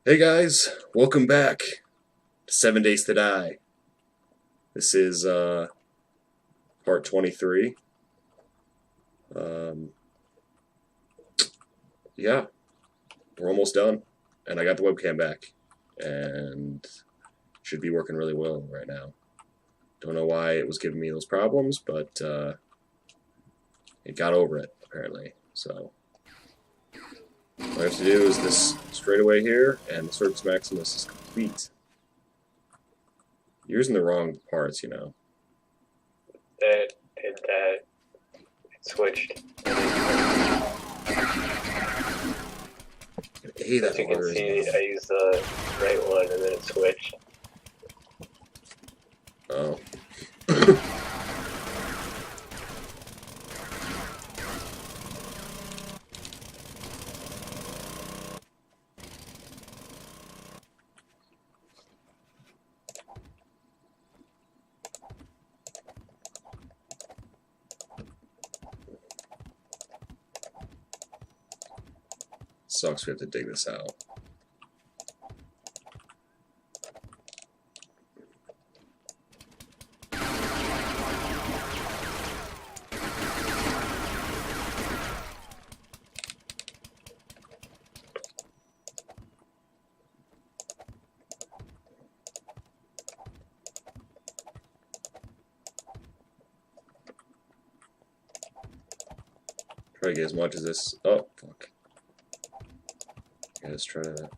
Hey guys, welcome back to 7 Days to Die. This is part 23. Um, yeah, we're almost done, and I got the webcam back, and should be working really well right now. Don't know why it was giving me those problems, but it got over it apparently. So what I have to do is this straightaway here, and the Circus Maximus is complete. You're using the wrong parts, you know. It switched. Hey, that As you can order is see, wrong. I used the right one and then it switched. Oh. Sucks we have to dig this out. Try to get as much as this. Oh, fuck. Yeah, let's try to.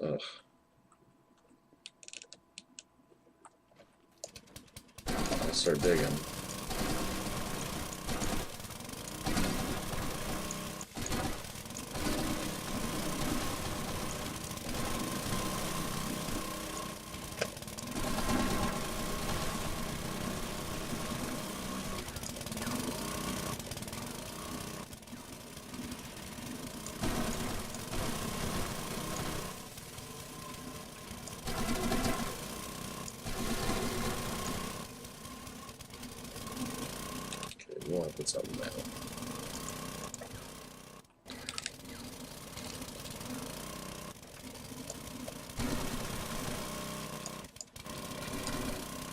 Ugh. I'll start digging. Okay, we want to put something down.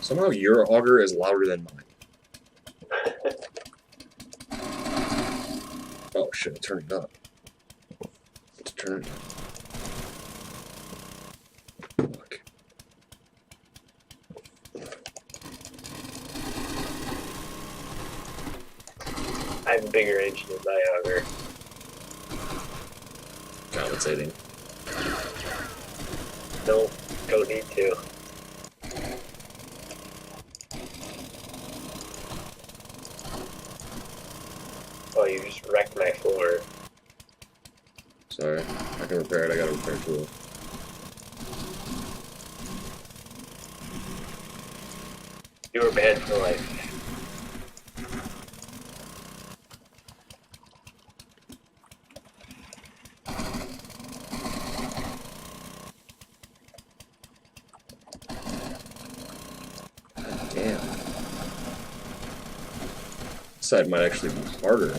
Somehow your auger is louder than mine. Oh shit, turn it up. Let's turn it up. Fuck. I have a bigger engine in my auger. Compensating. Don't need to. Oh, you just wrecked my floor. Sorry. I can repair it, I got a repair tool. You were banned for life. Damn. This side might actually be harder.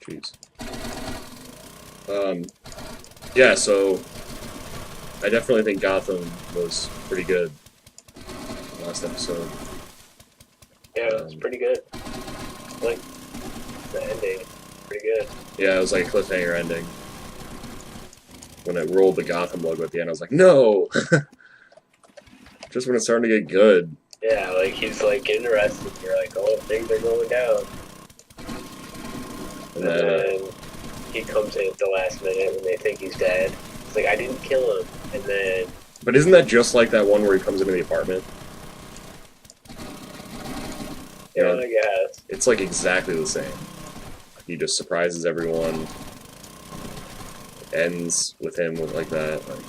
Jeez. Yeah, so I definitely think Gotham was pretty good last episode. Yeah, it's pretty good. Like the ending, pretty good. Yeah, it was like a cliffhanger ending. When it rolled the Gotham logo at the end, I was like, no! Just when it's starting to get good. Yeah, like he's like getting arrested. You're like, oh, things are going down. And And then, then he comes in at the last minute when they think he's dead. It's like, I didn't kill him. And then, but isn't that just like that one where he comes into the apartment? You know, I guess. it's like exactly the same. He just surprises everyone. Ends with him like that. Like,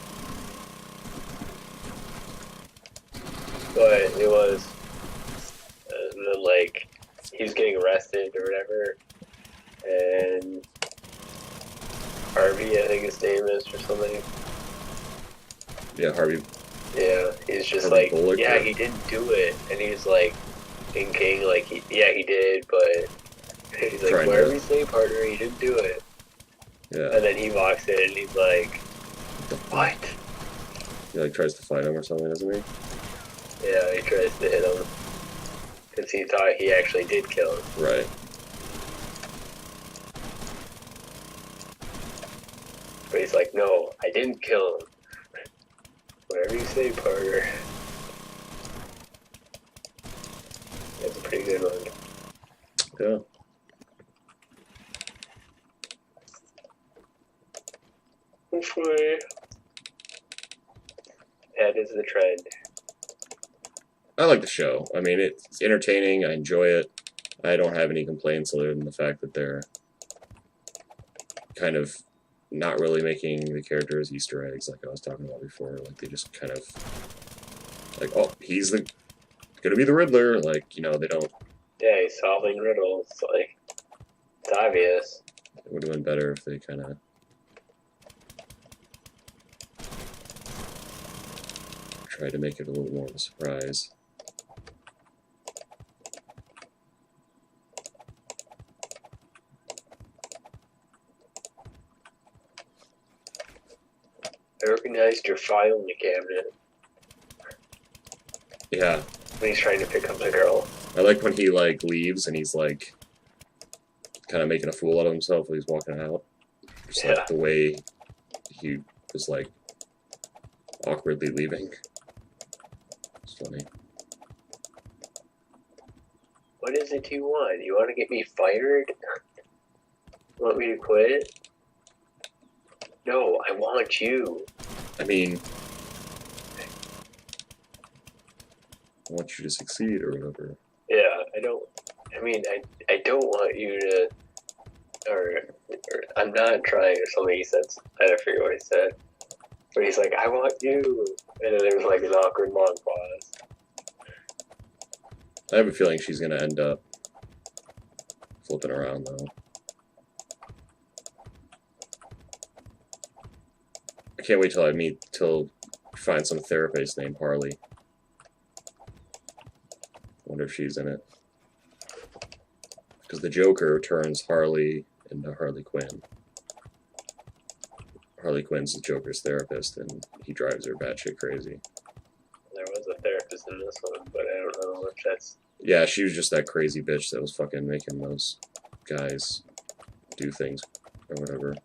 But it was, like, he was getting arrested or whatever. And Harvey, I think his name is, or something. yeah, Harvey. Yeah, he's just Harvey like, Bullock, yeah, or- he didn't do it. And he's like, thinking, like, yeah, he did, but he's like, Trying whatever to- you say, partner, he didn't do it. Yeah. And then he walks in and he's like, what? He like tries to fight him or something, doesn't he? Yeah, he tries to hit him. Because he thought he actually did kill him. Right. But he's like, no, I didn't kill him. Whatever you say, partner. That's a pretty good one. Yeah. Hopefully. That is the trend. I like the show. I mean, it's entertaining. I enjoy it. I don't have any complaints other than the fact that they're kind of not really making the characters Easter eggs like I was talking about before. Like, they just kind of like, oh, he's gonna be the Riddler. Like, you know, they don't. Yeah, he's solving riddles. Like, it's obvious. It would have been better if they kind of tried to make it a little more of a surprise. I recognized your file in the cabinet Yeah, when he's trying to pick up the girl. I like when he like leaves and he's like kind of making a fool out of himself when he's walking out. Just Yeah. like the way he was like awkwardly leaving. It's funny. What is it you want? You want to get me fired? Want me to quit? No, I want you. I mean, I want you to succeed or whatever. Yeah, I don't want you to, or I'm not trying or something he said. I don't forget what he said. But he's like, I want you. And then there was like an awkward long pause. I have a feeling she's gonna end up flipping around though. I can't wait till I find some therapist named Harley. Wonder if she's in it. Because the Joker turns Harley into Harley Quinn. Harley Quinn's the Joker's therapist, and he drives her batshit crazy. There was a therapist in this one, but I don't know if that's... Yeah, she was just that crazy bitch that was fucking making those guys do things or whatever.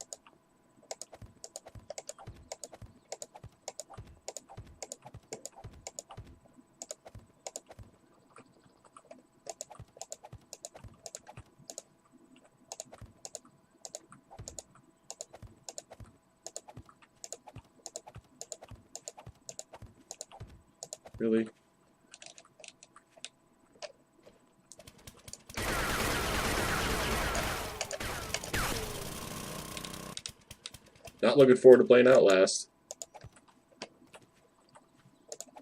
Really? Not looking forward to playing Outlast.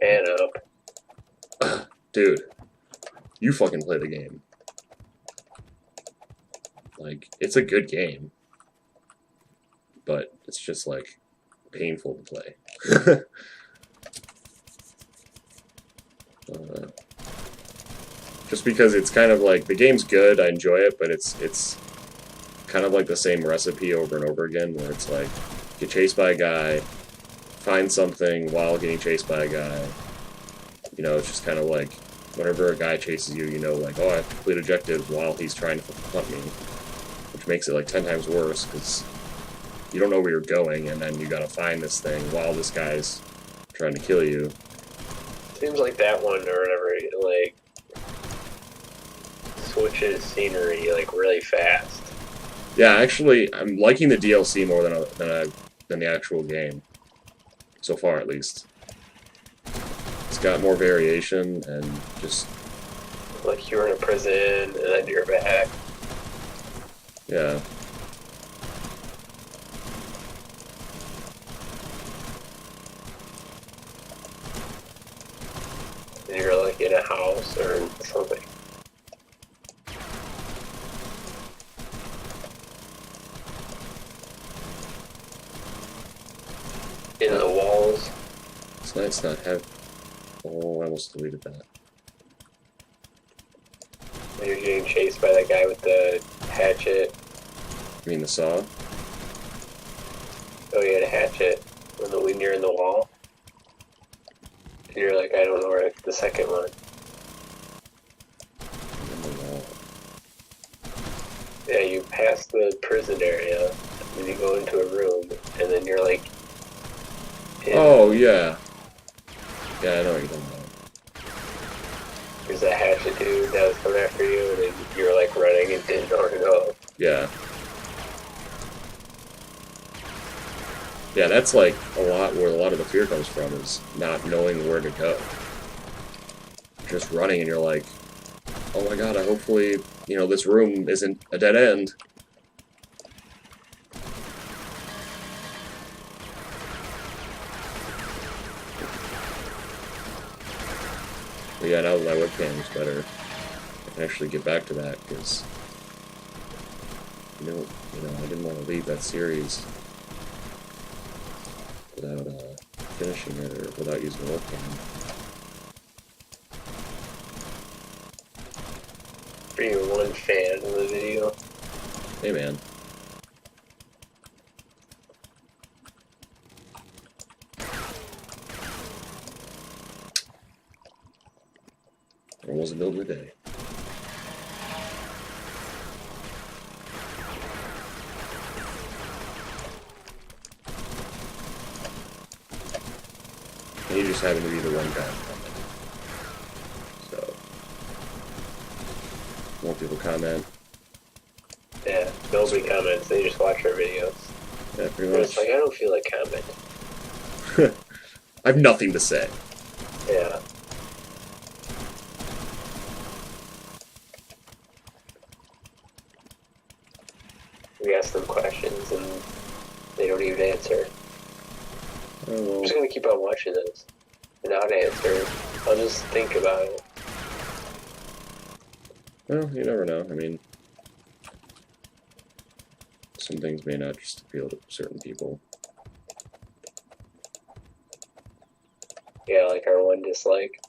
Man up. Dude, you fucking play the game. Like, it's a good game. But it's just, like, painful to play. Just because it's kind of like, the game's good, I enjoy it, but it's kind of like the same recipe over and over again, where it's like, get chased by a guy, find something while getting chased by a guy. You know, it's just kind of like, whenever a guy chases you, you know, like, oh, I have to complete objectives while he's trying to hunt me. Which makes it like 10 times worse, because you don't know where you're going, and then you gotta find this thing while this guy's trying to kill you. Seems like that one or whatever, like, switches scenery, like, really fast. Yeah, actually, I'm liking the DLC more than the actual game. So far, at least. It's got more variation, and just... Like, you're in a prison, and then you're back. yeah. And you're, like, in a house or something. In the walls. It's not heavy. Oh, I almost deleted that. When you're getting chased by that guy with the hatchet. You mean the saw? Oh, you had a hatchet when you're in the wall. And you're like, I don't know where the second one. In the wall. Yeah, you pass the prison area, and you go into a room, and then you're like... Oh, yeah. Yeah, I know what you're talking about. There's a hatchet dude that was coming after you, and then you were like running and didn't know where to go. Yeah. Yeah, that's like where a lot of the fear comes from, is not knowing where to go. Just running and you're like, oh my god, hopefully, you know, this room isn't a dead end. But yeah, now that my webcam is better, I can actually get back to that, because, you know, I didn't want to leave that series without finishing it, or without using the webcam. Are you one fan of the video? Hey man. Or was it built in a day? And you just happen to be the one guy commenting. So, more people comment. Yeah, nobody comments, they just watch our videos. Yeah, pretty But it's much. like, I don't feel like commenting. I have nothing to say. Yeah. We ask them questions and they don't even answer. Oh, I'm well. just gonna keep on watching this and not answer. I'll just think about it. Well, you never know. I mean, some things may not just appeal to certain people. Yeah, like our one dislike.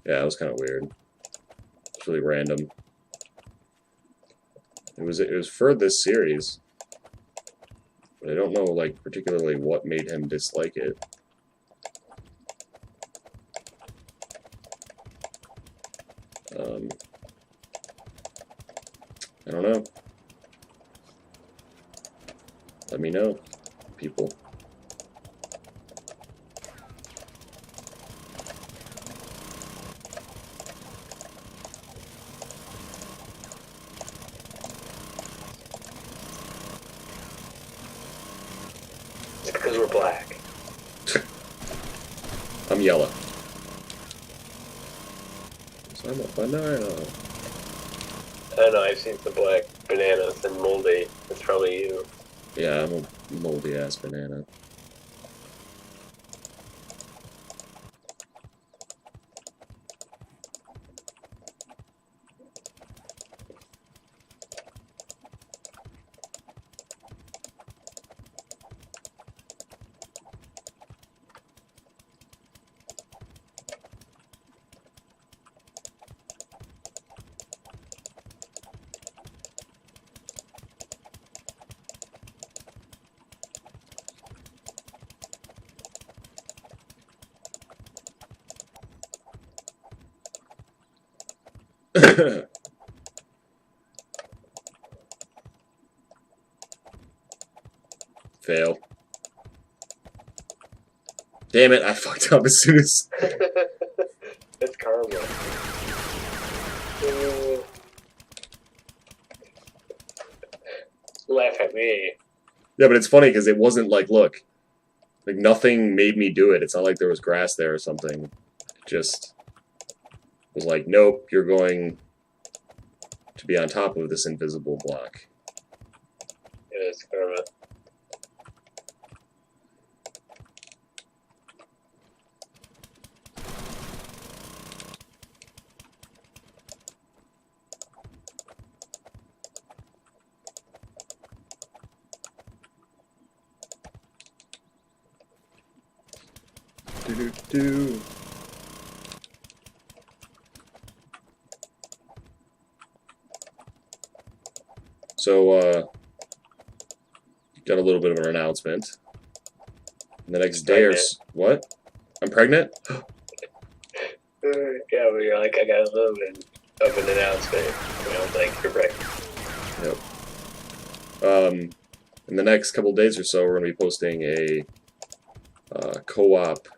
Yeah, it was kind of weird. It's really random. It was for this series, but I don't know, like, particularly what made him dislike it. I don't know. Let me know, people. It's because we're black. I'm yellow. So I'm a banana. I don't know, I've seen some black bananas and moldy. It's probably you. Yeah, I'm a moldy ass banana. Fail. Damn it, I fucked up as soon as... It's karma. Laugh at me. Yeah, but it's funny because it wasn't like, look, like nothing made me do it. It's not like there was grass there or something. It just was like, nope, you're going to be on top of this invisible block. Yeah, it's karma. Do-do-do. So, got a little bit of an announcement. The next day or what? I'm pregnant? Yeah, but you're like, I got a little bit of an announcement. You know, like, you're right. Yep. In the next couple days or so, we're going to be posting a co-op,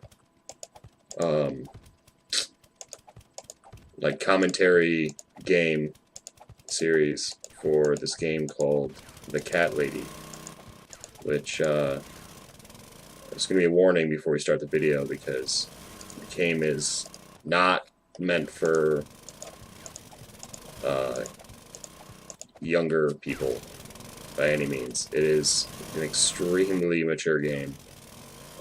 like commentary game series for this game called The Cat Lady, which there's going to be a warning before we start the video because the game is not meant for younger people by any means. It is an extremely mature game.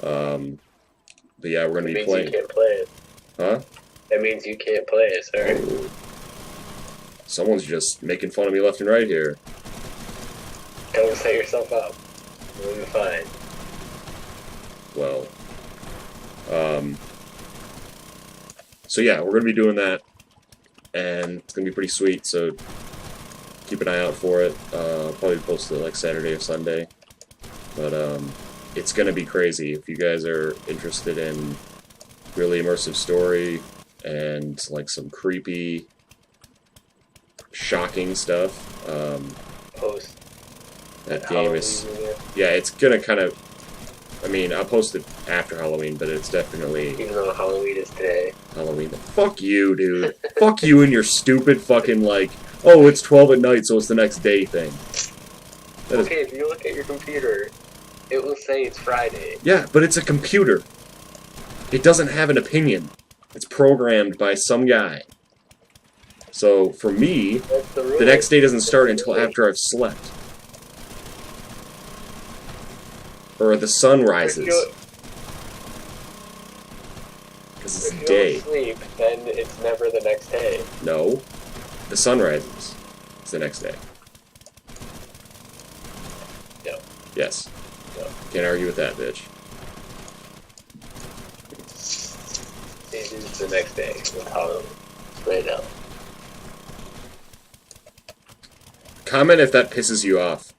But yeah, we're going to be playing. You can't play it. Huh? That means you can't play it, sorry. Oh. Someone's just making fun of me left and right here. Don't set yourself up. You'll be fine. Well, so yeah, we're going to be doing that, and it's going to be pretty sweet, so keep an eye out for it. I'll probably post it like Saturday or Sunday, but it's going to be crazy. If you guys are interested in really immersive story and like some creepy, shocking stuff, Post. that game is, yeah, it's gonna kind of, I mean, I'll post it after Halloween, but it's definitely Even though Halloween is today. Halloween. Fuck you, dude. Fuck you and your stupid fucking, like, oh, it's 12 at night, so it's the next day thing. That Okay, if you look at your computer, it will say it's Friday. Yeah, but it's a computer. It doesn't have an opinion. It's programmed by some guy. So, for me, the next day doesn't start until after I've slept. Or the sun rises. Because it's If day. you don't sleep, then it's never the next day. No. The sun rises. It's the next day. No. Yes. No. Can't argue with that, bitch. It is the next day with Halloween. Right now. Comment if that pisses you off.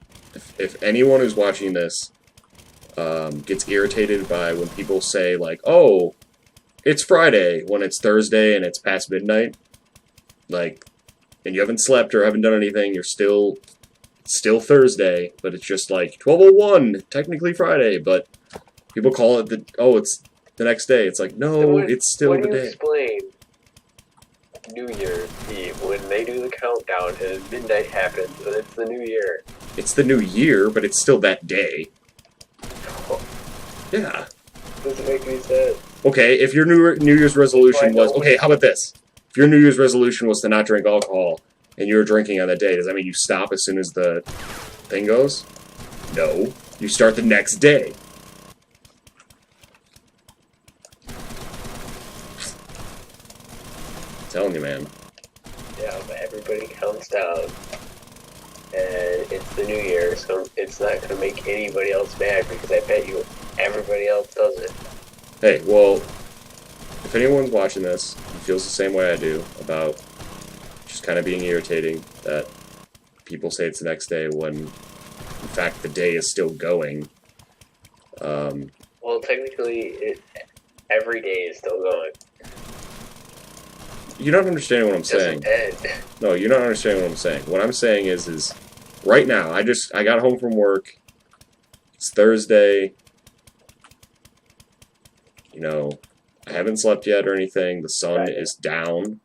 If anyone who's watching this gets irritated by when people say, like, oh, it's Friday, when it's Thursday and it's past midnight, like, and you haven't slept or haven't done anything, you're still Thursday, but it's just like 12:01, technically Friday, but people call it it's the next day. It's like, no, it's still the day. Explain New Year's Eve when they do the countdown and midnight happens and it's the new year. It's the new year, but it's still that day. Yeah. Doesn't make any sense. Okay, if your New Year's resolution was... Okay, how about this? If your New Year's resolution was to not drink alcohol, and you were drinking on that day, does that mean you stop as soon as the thing goes? No. You start the next day. I'm telling you, man. Yeah, but everybody counts down. And it's the new year, so it's not going to make anybody else mad because I bet you everybody else does it. Hey, well, if anyone's watching this and feels the same way I do about just kind of being irritating that people say it's the next day when, in fact, the day is still going. Well, technically, every day is still going. You're not understanding what I'm It doesn't saying. end. No, you're not understanding what I'm saying. What I'm saying is right now, I got home from work. It's Thursday. You know, I haven't slept yet or anything. The sun Right. is down.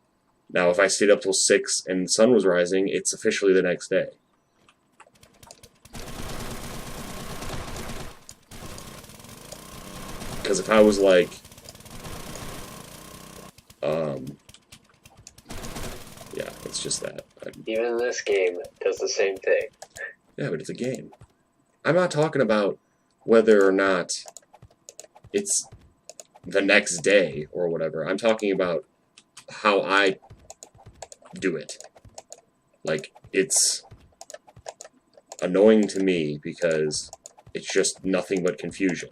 Now, if I stayed up till 6 and the sun was rising, it's officially the next day. Because if I was like, yeah, it's just that. Even this game does the same thing. Yeah, but it's a game. I'm not talking about whether or not it's the next day or whatever. I'm talking about how I do it. Like, it's annoying to me because it's just nothing but confusion.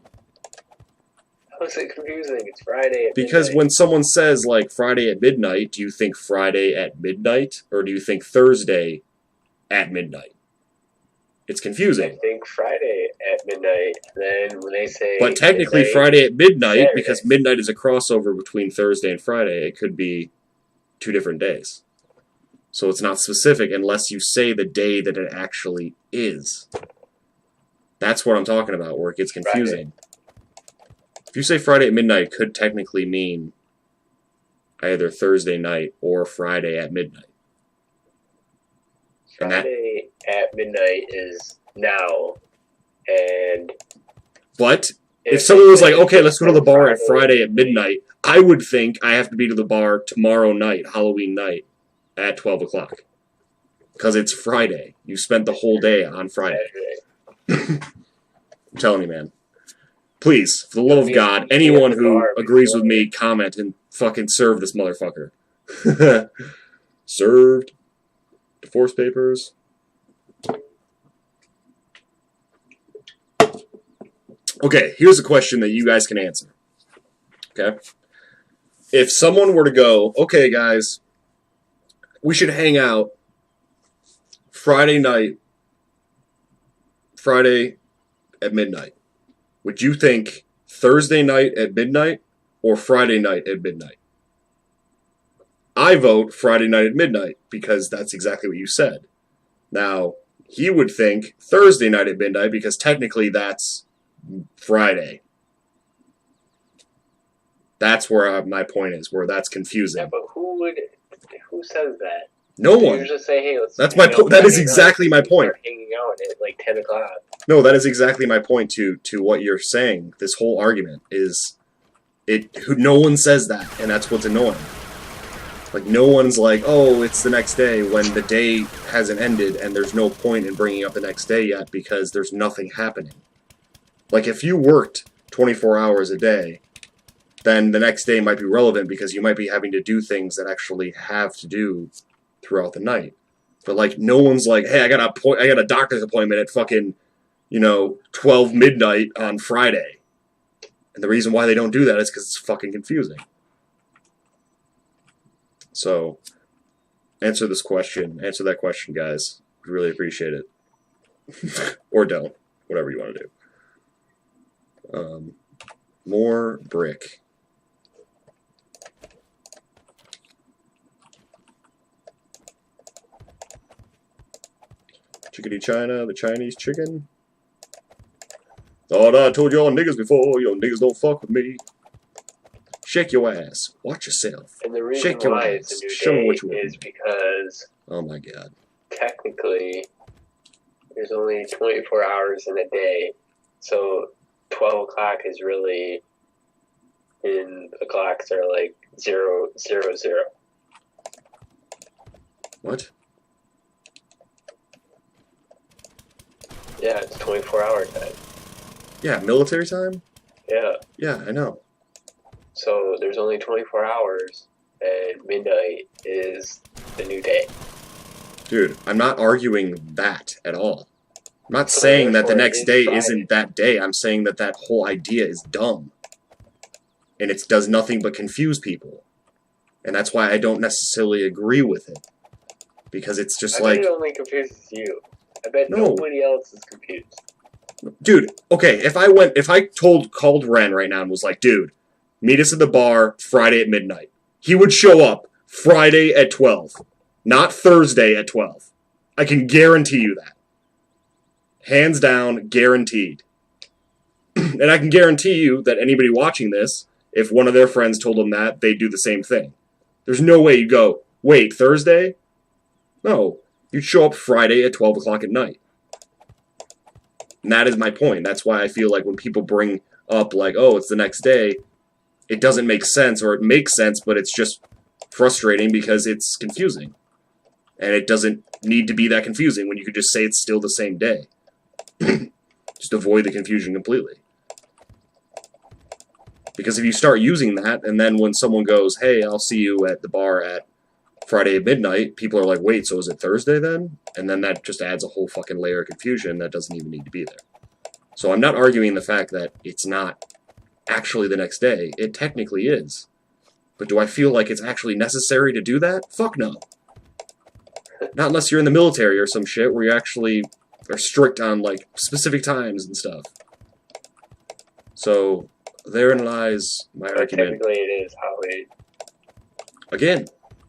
How is it confusing? It's Friday at Because midnight. when someone says, like, Friday at midnight, do you think Friday at midnight? Or do you think Thursday at midnight? It's I confusing. think Friday at midnight. Then when they say But technically, midnight, Friday at midnight, Saturday. because midnight is a crossover between Thursday and Friday, it could be 2 different days. So it's not specific unless you say the day that it actually is. That's what I'm talking about, where it gets confusing. If you say Friday at midnight, it could technically mean either Thursday night or Friday at midnight. Friday at midnight is now, and But if someone was like, okay, let's go to the bar at Friday at midnight, I would think I have to be to the bar tomorrow night, Halloween night, at 12 o'clock. Because it's Friday. You spent the whole day on Friday. Saturday. I'm telling you, man. Please, for the love of God, anyone who agrees with me, comment and fucking serve this motherfucker. Served. Divorce papers. Okay, here's a question that you guys can answer. Okay? If someone were to go, okay, guys, we should hang out Friday night, Friday at midnight. Would you think Thursday night at midnight or Friday night at midnight? I vote Friday night at midnight because that's exactly what you said. Now, he would think Thursday night at midnight because technically that's Friday. That's where my point is, where that's confusing. Yeah, but who says that? No They one. usually say, hey, let's That's hang my out that is Friday exactly night. my We point. start hanging out at like 10 o'clock. No, that is exactly my point to what you're saying. This whole argument is no one says that, and that's what's annoying. Like, no one's like, oh, it's the next day, when the day hasn't ended and there's no point in bringing up the next day yet because there's nothing happening. Like, if you worked 24 hours a day, then the next day might be relevant because you might be having to do things that actually have to do throughout the night. But, like, no one's like, hey, I got a doctor's appointment at fucking, 12 midnight on Friday. And the reason why they don't do that is because it's fucking confusing. So, answer that question, guys. We really appreciate it. Or don't. Whatever you want to do. More brick. Chickadee China, the Chinese chicken. Thought I told y'all niggas before, y'all niggas don't fuck with me. Shake your ass. Watch yourself. And the reason Shake your why ass. it's a new Show me day what you want. is because Oh my god. technically there's only 24 hours in a day. So 12 o'clock is really, in the clocks are like 0, 0, 0. What? Yeah, it's 24-hour time. Yeah, military time? Yeah. Yeah, I know. So there's only 24 hours, and midnight is the new day. Dude, I'm not arguing that at all. I'm not So saying that the therefore, next it is day Friday. isn't that day. I'm saying that that whole idea is dumb. And it does nothing but confuse people. And that's why I don't necessarily agree with it. Because it's just I like... bet it only confuses you. I bet No. nobody else is confused. Dude, okay, if I called Ren right now and was like, dude, meet us at the bar Friday at midnight. He would show up Friday at 12. Not Thursday at 12. I can guarantee you that. Hands down, guaranteed. And I can guarantee you that anybody watching this, if one of their friends told them that, they'd do the same thing. There's no way you go, wait, Thursday? No. You'd show up Friday at 12 o'clock at night. And that is my point. That's why I feel like when people bring up, like, oh, it's the next day, it doesn't make sense, or it makes sense, but it's just frustrating because it's confusing. And it doesn't need to be that confusing when you could just say it's still the same day. Just avoid the confusion completely. Because if you start using that, and then when someone goes, hey, I'll see you at the bar at Friday at midnight, people are like, wait, so is it Thursday then? And then that just adds a whole fucking layer of confusion that doesn't even need to be there. So I'm not arguing the fact that it's not actually the next day. It technically is. But do I feel like it's actually necessary to do that? Fuck no. Not unless you're in the military or some shit where you actually are strict on, like, specific times and stuff. So therein lies my argument. Technically, it is Halloween. Again,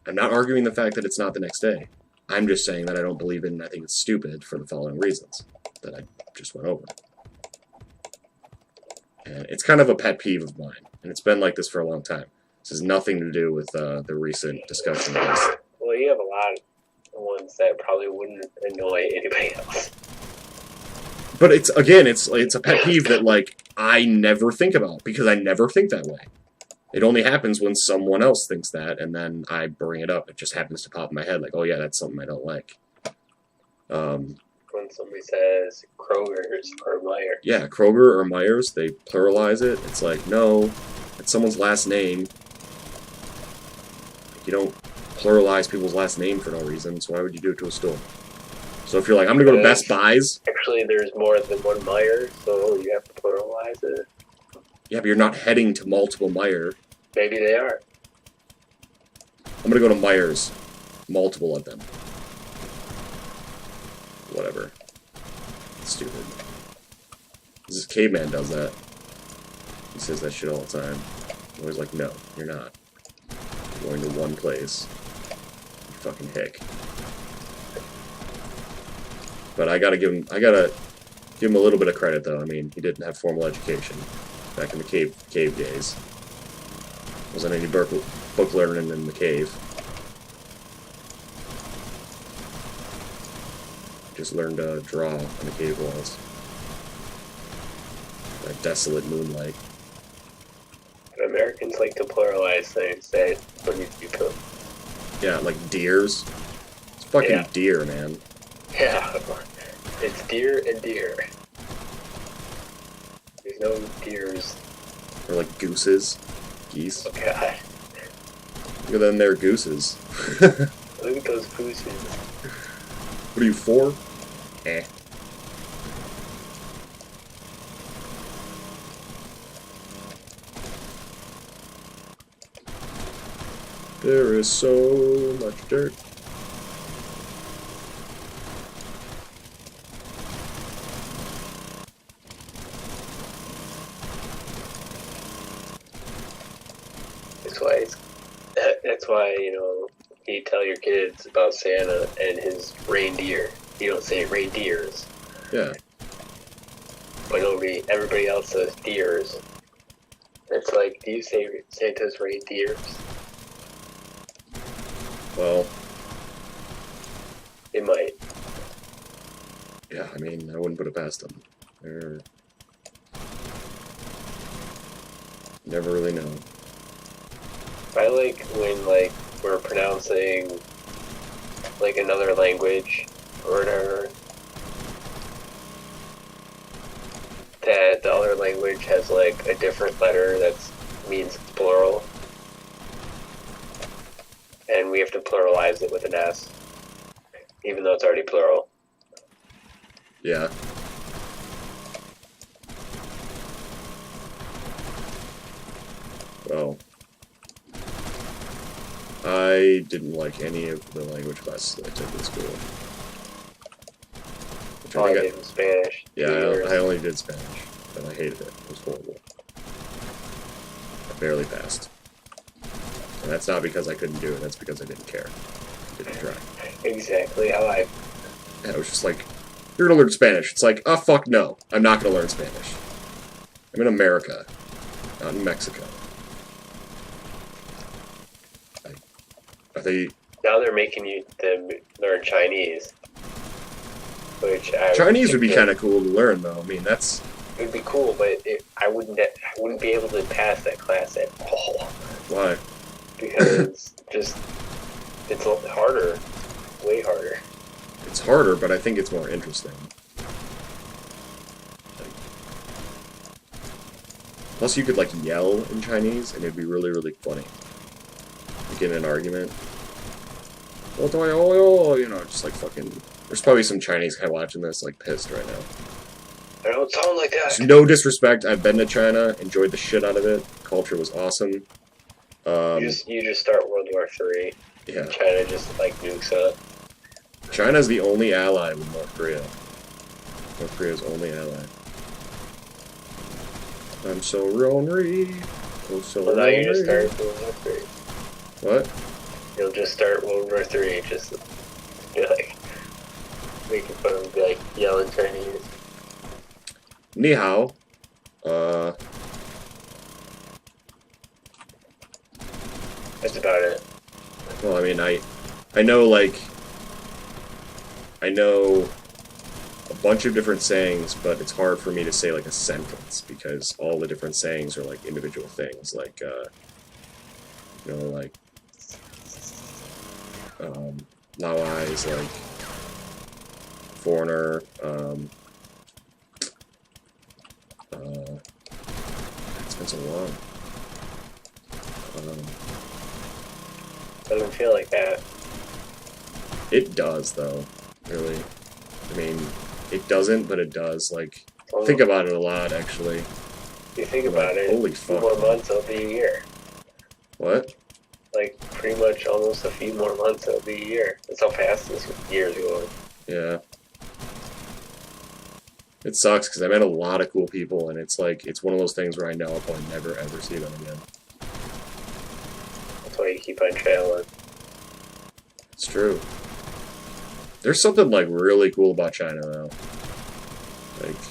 I'm not arguing the fact that it's not the next day. I'm just saying that I don't believe it, and I think it's stupid for the following reasons that I just went over. And it's kind of a pet peeve of mine, and it's been like this for a long time. This has nothing to do with the recent discussion of this. Well, you have a lot of ones that probably wouldn't annoy anybody else. But it's a pet peeve that, like, I never think about, because I never think that way. It only happens when someone else thinks that, and then I bring it up. It just happens to pop in my head, like, oh yeah, that's something I don't like. When somebody says Kroger's or Meyer. Yeah, Kroger or Myers, they pluralize it. It's like, no, it's someone's last name. You don't pluralize people's last name for no reason, so why would you do it to a store? So if you're like, I'm going to go to Best Buy's. Actually, there's more than one Meyer, so you have to pluralize it. Yeah, but you're not heading to multiple Meyer. Maybe they are. I'm going to go to Myers. Multiple of them. Whatever. Stupid. This caveman does that. He says that shit all the time. I'm always like, no, you're not. You're going to one place. You fucking hick. But I gotta give him a little bit of credit though. I mean, he didn't have formal education back in the cave days. Wasn't any book learning in the cave. Just learned to draw on the cave walls. That desolate moonlight. Americans like to pluralize things that when you cook. Yeah, like deers. It's fucking deer, man. Yeah, it's deer and deer. There's no deers. Or like gooses. Geese. Oh god. Look at them there, gooses. Look at those gooses. What are you, 4? Eh. There is so much dirt. That's why, you know, you tell your kids about Santa and his reindeer. You don't say reindeers. Yeah. But everybody else says deers. It's like, do you say Santa's reindeers? Well. It might. Yeah, I mean, I wouldn't put it past them. They're... Never really know. I like when, like, we're pronouncing, like, another language or whatever, that the other language has, like, a different letter that means it's plural, and we have to pluralize it with an S, even though it's already plural. Yeah. Well, I didn't like any of the language classes that I took in school. All I did was Spanish. Yeah, I only did Spanish, and I hated it. It was horrible. I barely passed. And that's not because I couldn't do it, that's because I didn't care. Didn't try. Exactly how I... Yeah, it was just like, you're gonna learn Spanish. It's like, oh, fuck no. I'm not gonna learn Spanish. I'm in America, not in Mexico. Are they... Now they're making them learn Chinese. Which Chinese would be kind of cool to learn, though. I mean, that's... It would be cool, but I wouldn't be able to pass that class at all. Why? Because it's a little harder. Way harder. It's harder, but I think it's more interesting. Plus, you could, like, yell in Chinese, and it'd be really, really funny. You get in an argument. You know, just like fucking... There's probably some Chinese guy watching this, like, pissed right now. I don't sound like that. No disrespect, I've been to China, enjoyed the shit out of it. Culture was awesome. You just start World War III. Yeah. China just, like, nukes up. China's the only ally with North Korea. North Korea's only ally. I'm so lonely. Oh, so well, now lonely. you just start World War III. What? You'll just start World War III, just be like, making fun of them, be like, yelling Chinese. Ni hao. That's about it. Well, I mean, I know, like, I know a bunch of different sayings, but it's hard for me to say, like, a sentence, because all the different sayings are, like, individual things, like, you know, like, Lao is, like, foreigner, it's been so long. Doesn't feel like that. It does, though, really. I mean, it doesn't, but it does. Like, think about it a lot, actually. If you think about it, holy a fuck. few more months, it'll be a year. What? Like, pretty much almost a few more months, it'll be a year. That's how fast this year's going. Yeah. It sucks, because I met a lot of cool people, and it's like, it's one of those things where I know I'll probably never, ever see them again. That's why you keep on traveling. It's true. There's something, like, really cool about China, though. Like,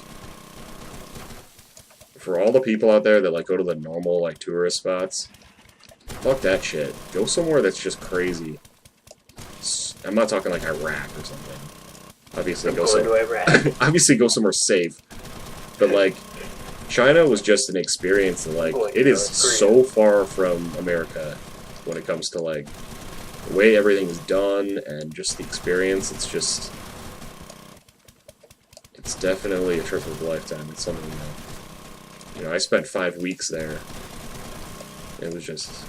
for all the people out there that, like, go to the normal, like, tourist spots, fuck that shit. Go somewhere that's just crazy. I'm not talking, like, Iraq or something. Obviously, obviously go somewhere safe. But, like, China was just an experience that, like, it is so far from America when it comes to, like, the way everything is done and just the experience. It's just... It's definitely a trip of a lifetime. It's something that... You know, I spent 5 weeks there. It was just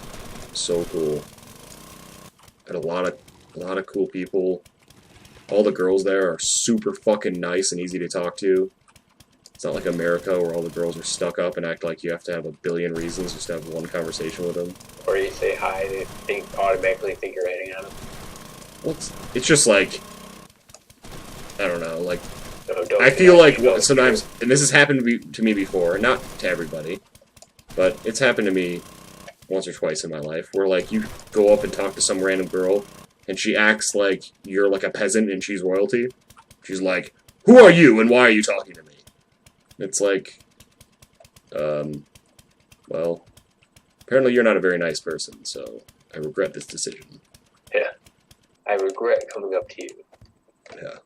so cool. Had a lot of cool people. All the girls there are super fucking nice and easy to talk to. It's not like America where all the girls are stuck up and act like you have to have a billion reasons just to have one conversation with them. Or you say hi, they automatically think you're hitting on them. Well, it's just like, I don't know, like, No, I feel like sometimes, and this has happened to me before, not to everybody, but it's happened to me once or twice in my life, where, like, you go up and talk to some random girl, and she acts like you're, like, a peasant and she's royalty. She's like, who are you and why are you talking to me? It's like, well, apparently you're not a very nice person, so I regret this decision. Yeah. I regret coming up to you. Yeah.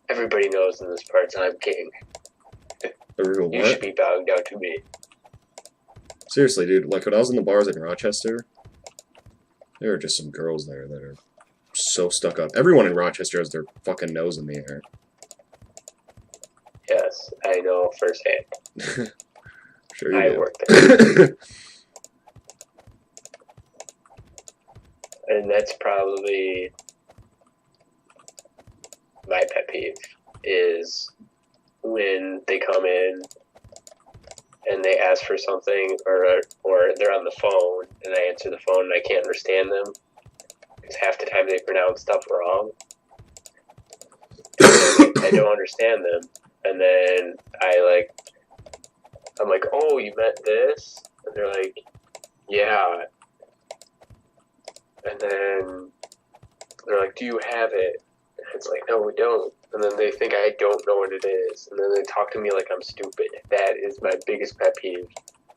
Everybody knows in this part I'm king. Everyone, You should be bowing down to me. Seriously, dude, like, when I was in the bars in Rochester, there are just some girls there that are so stuck up. Everyone in Rochester has their fucking nose in the air. Yes, I know firsthand. Sure you I do. worked there. And that's probably my pet peeve, is when they come in and they ask for something, or they're on the phone and I answer the phone and I can't understand them because half the time they pronounce stuff wrong. I don't understand them, and then I'm like, oh, you meant this? And they're like, think I don't know what it is, and then they talk to me like I'm stupid. That is my biggest pet peeve.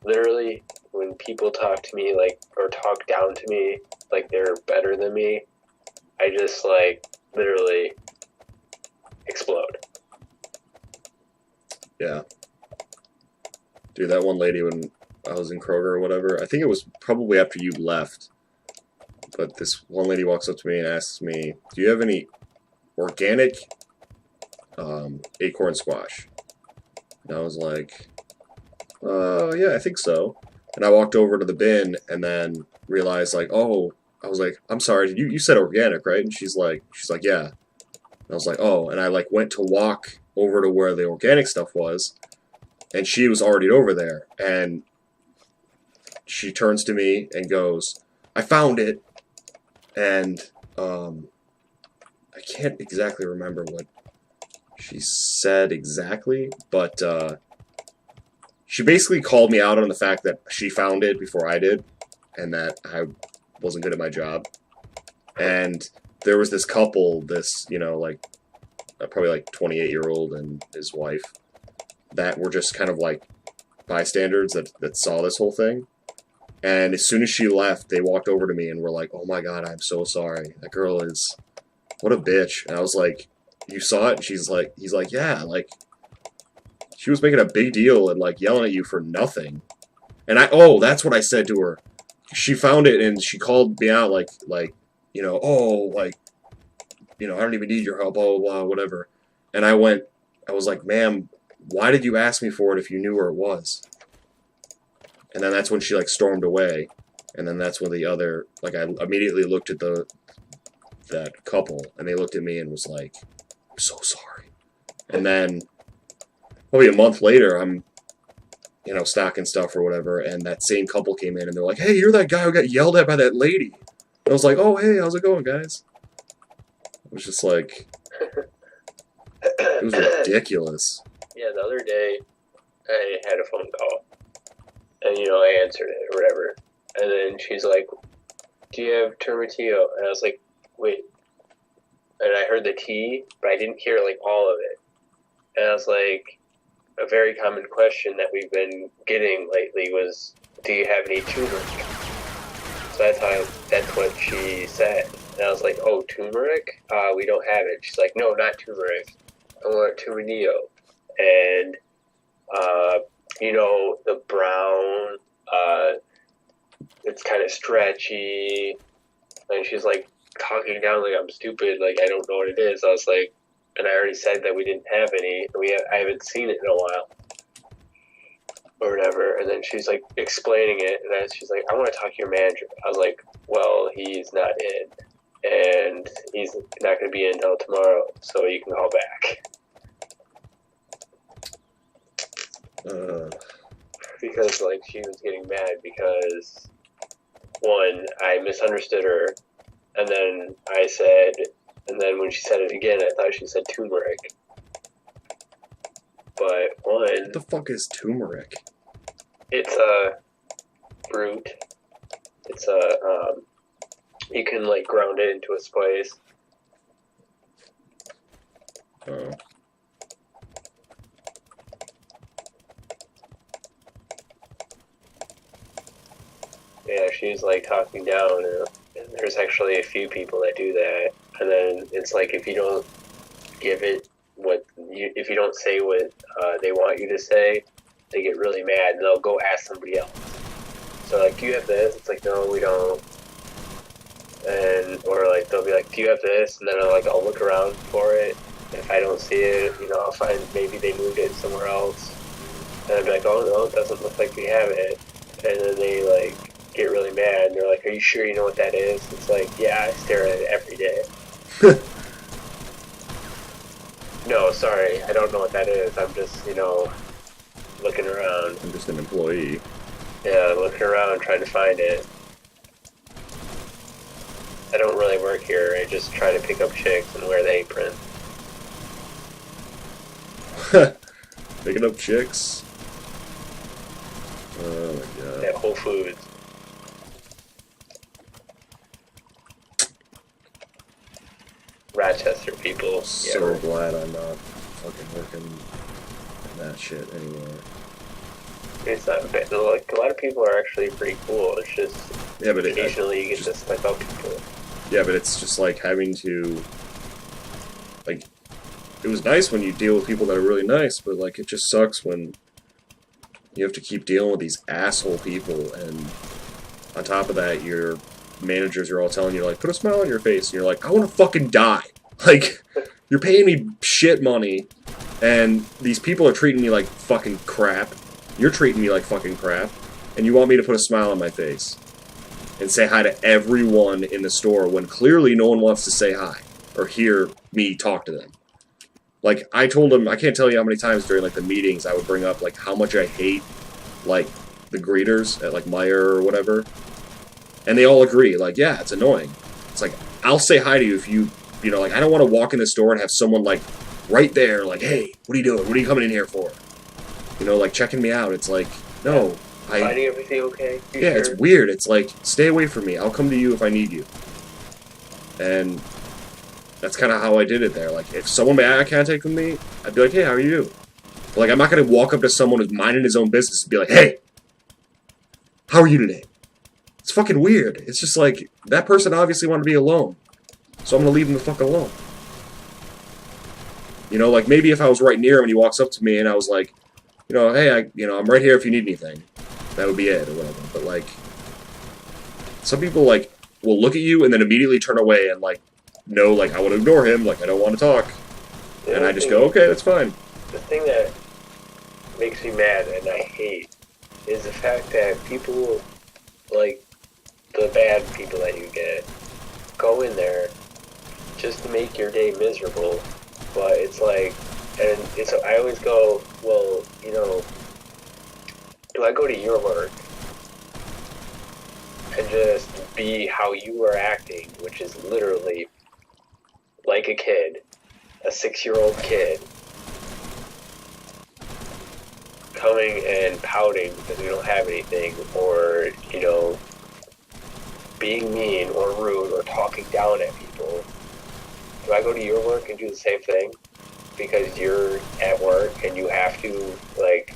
Literally, when people talk to me like, or talk down to me like they're better than me, I just like literally explode. Yeah. Dude, that one lady when I was in Kroger or whatever, I think it was probably after you left, but this one lady walks up to me and asks me, do you have any organic acorn squash? And I was like, yeah, I think so. And I walked over to the bin and then realized, like, oh, I was like, I'm sorry, you said organic, right? And she's like, yeah. And I was like, oh, and I like went to walk over to where the organic stuff was, and she was already over there, and she turns to me and goes, I found it, and I can't exactly remember what she said exactly, but she basically called me out on the fact that she found it before I did, and that I wasn't good at my job. And there was this couple, this, you know, like, probably like 28-year-old and his wife, that were just kind of like bystanders that saw this whole thing. And as soon as she left, they walked over to me and were like, oh my god, I'm so sorry. That girl is, what a bitch. And I was like, you saw it? And he's like, yeah, like, she was making a big deal and like yelling at you for nothing. And that's what I said to her. She found it and she called me out like, you know, oh, like, you know, I don't even need your help, blah, blah, blah, whatever. And I was like, ma'am, why did you ask me for it if you knew where it was? And then that's when she like stormed away. And then that's when the other, like, I immediately looked at that couple and they looked at me and was like, I'm so sorry. And then probably a month later, I'm, you know, stocking stuff or whatever, and that same couple came in and they're like, hey, you're that guy who got yelled at by that lady. And I was like, oh, hey, how's it going, guys? It was just like, it was ridiculous. Yeah, the other day, I had a phone call, and, you know, I answered it or whatever, and then she's like, do you have tomatillo? And I was like, wait, and I heard the T, but I didn't hear, like, all of it, and I was like, a very common question that we've been getting lately was, do you have any turmeric? So that's what she said. And I was like, oh, turmeric? We don't have it. She's like, no, not turmeric. I want tomatillo. And, you know, the brown, it's kind of stretchy. And she's like talking down like I'm stupid, like I don't know what it is. I was like, and I already said that we didn't have any. I haven't seen it in a while. Or whatever, and then she's like explaining it, and then she's like, I want to talk to your manager. I was like, well, he's not in, and he's not going to be in until tomorrow, so you can call back. Because, like, she was getting mad because, one, I misunderstood her, and then I said, and then when she said it again, I thought she said turmeric. But, one... What the fuck is turmeric? It's a root. It's a, you can, like, ground it into a spice. Oh. Yeah, she's, like, talking down, and there's actually a few people that do that. And then it's like, if you don't give it if you don't say what they want you to say, they get really mad and they'll go ask somebody else. So like, do you have this? It's like, no, we don't. And or like they'll be like, do you have this? And then I'll look around for it. If I don't see it, you know, I'll find maybe they moved it somewhere else. And I'll be like, oh no, it doesn't look like we have it. And then they like get really mad and they're like, are you sure you know what that is? It's like, yeah, I stare at it every day. No, sorry, I don't know what that is. I'm just, you know, looking around. I'm just an employee. Yeah, looking around trying to find it. I don't really work here. I just try to pick up chicks and wear the apron. Picking up chicks? Oh my god. At Whole Foods. Rochester people. So glad I'm not fucking working in that shit anymore. It's not bad. Like, a lot of people are actually pretty cool. It's just Yeah, but occasionally you get to slip up people. Yeah, but it's just like having to, like, it was nice when you deal with people that are really nice, but like it just sucks when you have to keep dealing with these asshole people, and on top of that, your managers are all telling you like, put a smile on your face, and you're like, I want to fucking die. Like, you're paying me shit money, and these people are treating me like fucking crap. You're treating me like fucking crap, and you want me to put a smile on my face and say hi to everyone in the store when clearly no one wants to say hi or hear me talk to them. Like, I told them, I can't tell you how many times during, like, the meetings I would bring up, like, how much I hate, like, the greeters at, like, Meijer or whatever. And they all agree, like, yeah, it's annoying. It's like, I'll say hi to you if you know, like, I don't want to walk in the store and have someone, like, right there, like, hey, what are you doing? What are you coming in here for? You know, like, checking me out. It's like, no. Finding everything okay? Yeah, sure? It's weird. It's like, stay away from me. I'll come to you if I need you. And that's kind of how I did it there. Like, if someone made eye contact with me, I'd be like, hey, how are you? But, like, I'm not going to walk up to someone who's minding his own business and be like, hey, how are you today? It's fucking weird. It's just like, that person obviously wanted to be alone. So I'm going to leave him the fuck alone. You know, like, maybe if I was right near him and he walks up to me and I was like, you know, hey, I'm right here if you need anything. That would be it, or whatever. But, like, some people, like, will look at you and then immediately turn away and, like, know, like, I want to ignore him, like, I don't want to talk. And I just go, okay, that's fine. The thing that makes me mad and I hate is the fact that people, like, the bad people that you get, go in there just to make your day miserable. But it's like, and it's, I always go, well, you know, do I go to your work and just be how you are acting, which is literally like a kid, a 6-year-old kid, coming and pouting because we don't have anything, or, you know, being mean or rude or talking down at people? Do I go to your work and do the same thing because you're at work and you have to, like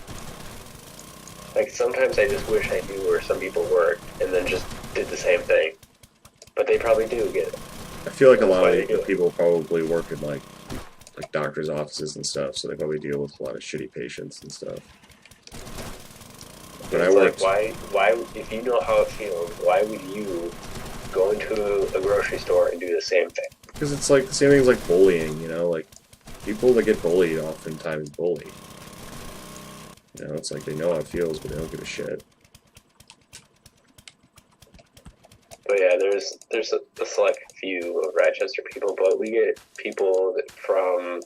sometimes I just wish I knew where some people worked and then just did the same thing. But they probably do get it. I feel like a lot of people probably work in, like doctors' offices and stuff, so they probably deal with a lot of shitty patients and stuff. But I worked... like, why, if you know how it feels, why would you go into a grocery store and do the same thing? Because it's like the same thing as like bullying, you know, like people that get bullied oftentimes bully. You know, it's like they know how it feels, but they don't give a shit. But yeah, there's a select few of Rochester people, but we get people from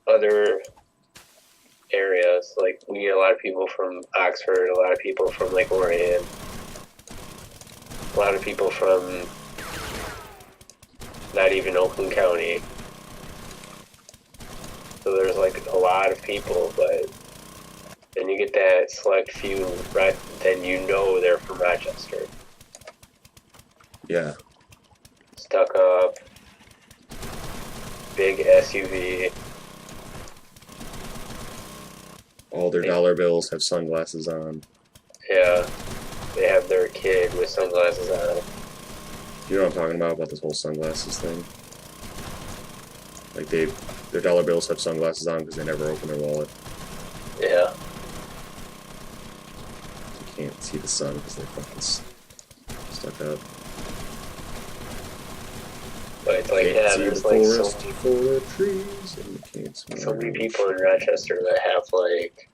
other areas. Like, we get a lot of people from Oxford, a lot of people from Lake Orion, a lot of people from not even Oakland County. So there's like a lot of people, but then you get that select few, then you know they're from Rochester. Yeah. Stuck up, big SUV. All their dollar bills have sunglasses on. Yeah, they have their kid with sunglasses on. You know what I'm talking about this whole sunglasses thing? Like, their dollar bills have sunglasses on because they never open their wallet. Yeah. You can't see the sun because they're fucking stuck up. But it's like, yeah, there's like so many people in Rochester that have like,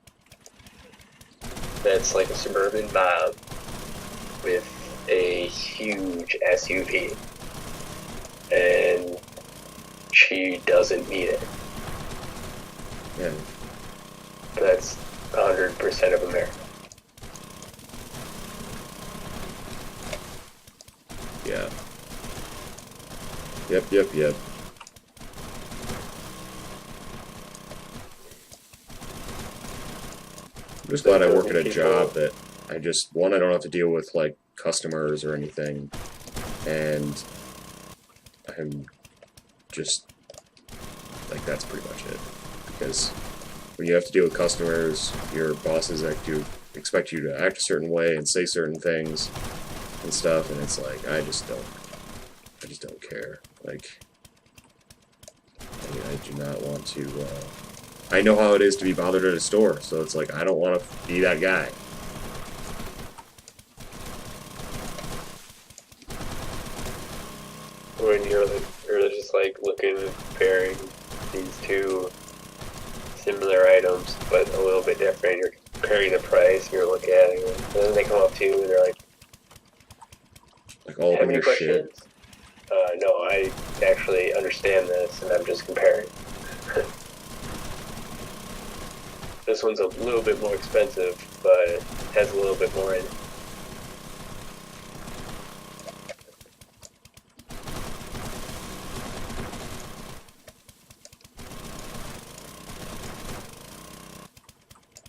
that's like a suburban mob with a huge SUV, and she doesn't need it. Yeah. That's 100% of America. Yeah. Yep. I'm just glad I work at a job that I don't have to deal with, like, customers or anything. And and just like that's pretty much it. Because when you have to deal with customers, your bosses expect you to act a certain way and say certain things and stuff, and it's like I just don't care. Like I do not want to. I know how it is to be bothered at a store, so it's like I don't want to be that guy. When you're just like looking and comparing these two similar items, but a little bit different. You're comparing the price, you're looking at it, and then they come up to you and they're like, all have in any your questions? shit. No, I actually understand this, and I'm just comparing. This one's a little bit more expensive, but has a little bit more in it.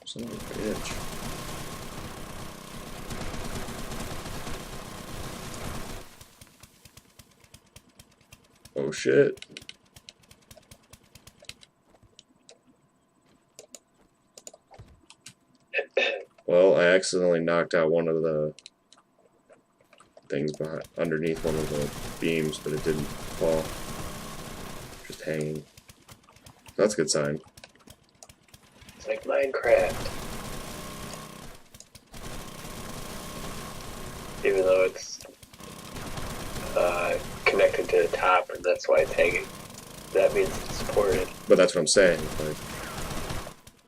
Son of a bitch. Oh shit. Well, I accidentally knocked out one of the things underneath one of the beams, but it didn't fall. Just hanging. That's a good sign. It's like Minecraft. Even though it's connected to the top, and that's why it's hanging. That means it's supported. But that's what I'm saying. Like,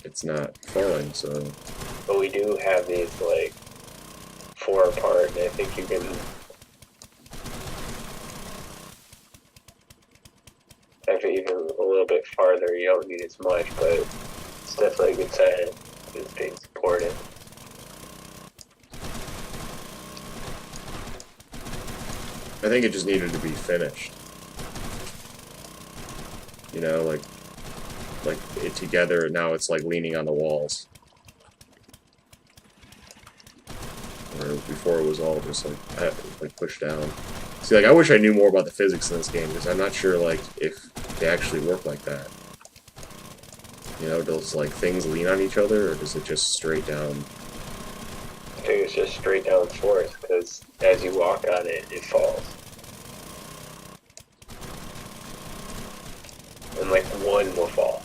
it's not falling, so. But we do have these like 4 apart, and I think you can. Actually, even a little bit farther, you don't need as much, but it's definitely a good sign it's being supported. I think it just needed to be finished. You know, like it together, now it's like leaning on the walls. Where before it was all just like pushed down. See, like I wish I knew more about the physics in this game, because I'm not sure like if they actually work like that. You know, does like things lean on each other, or does it just straight down? I think it's just straight down force, because as you walk on it, it falls. And like one will fall.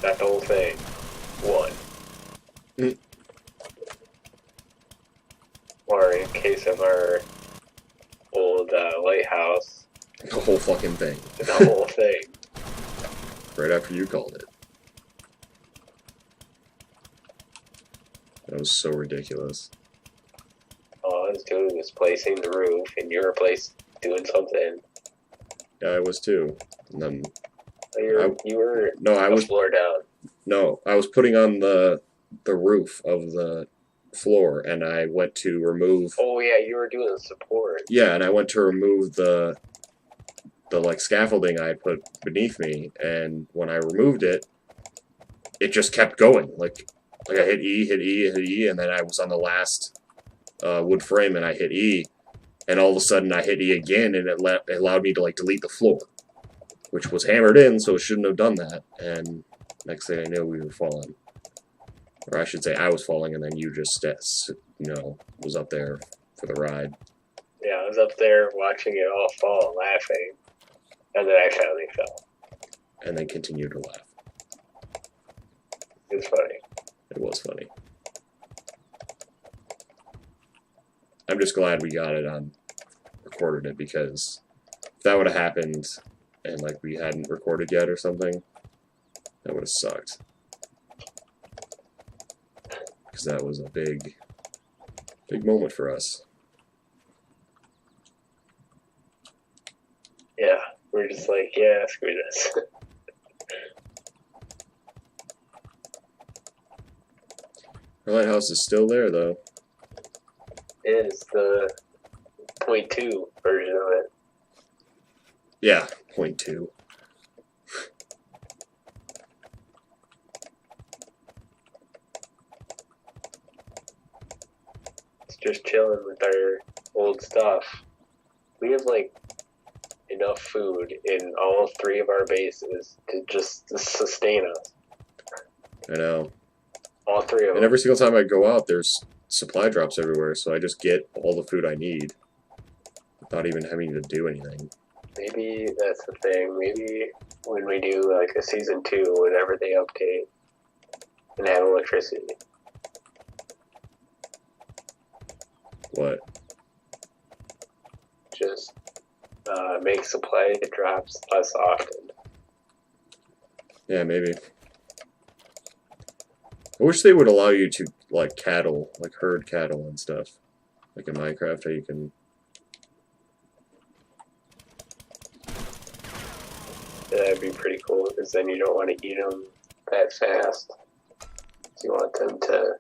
Not the whole thing. One. Mm. Or in case of our old lighthouse, The whole fucking thing. the whole thing. Right after you called it. That was so ridiculous. All I was doing was placing the roof, and you were doing something. Yeah, I was too. And then You were no, I a was floor down. no, I was putting on the roof of the floor, and I went to remove. Oh yeah, you were doing the support. Yeah, and I went to remove the like scaffolding I had put beneath me, and when I removed it, it just kept going. Like I hit E, hit E, hit E, and then I was on the last wood frame, and I hit E, and all of a sudden I hit E again, and it allowed me to like delete the floor, which was hammered in, so it shouldn't have done that. And next thing I knew, we were falling, or I should say, I was falling, and then you just was up there for the ride. Yeah, I was up there watching it all fall, laughing, and then I finally fell. And then continued to laugh. It was funny. It was funny. I'm just glad we got it on, recorded it, because if that would have happened and like we hadn't recorded yet or something, that would have sucked. Because that was a big moment for us. Yeah, we're just like, yeah, screw this. Our lighthouse is still there, though. It is the 0.2 version of it. Yeah, 0.2. It's just chilling with our old stuff. We have like enough food in all 3 of our bases to just sustain us. I know. All 3 of them. And every single time I go out, there's supply drops everywhere, so I just get all the food I need without even having to do anything. Maybe that's the thing. Maybe when we do like a season 2, whenever they update and have electricity. What? Just make supply drops less often. Yeah, maybe. I wish they would allow you to, like, cattle, like herd cattle and stuff. Like in Minecraft, how you can... That'd be pretty cool, because then you don't want to eat them that fast. You want them to...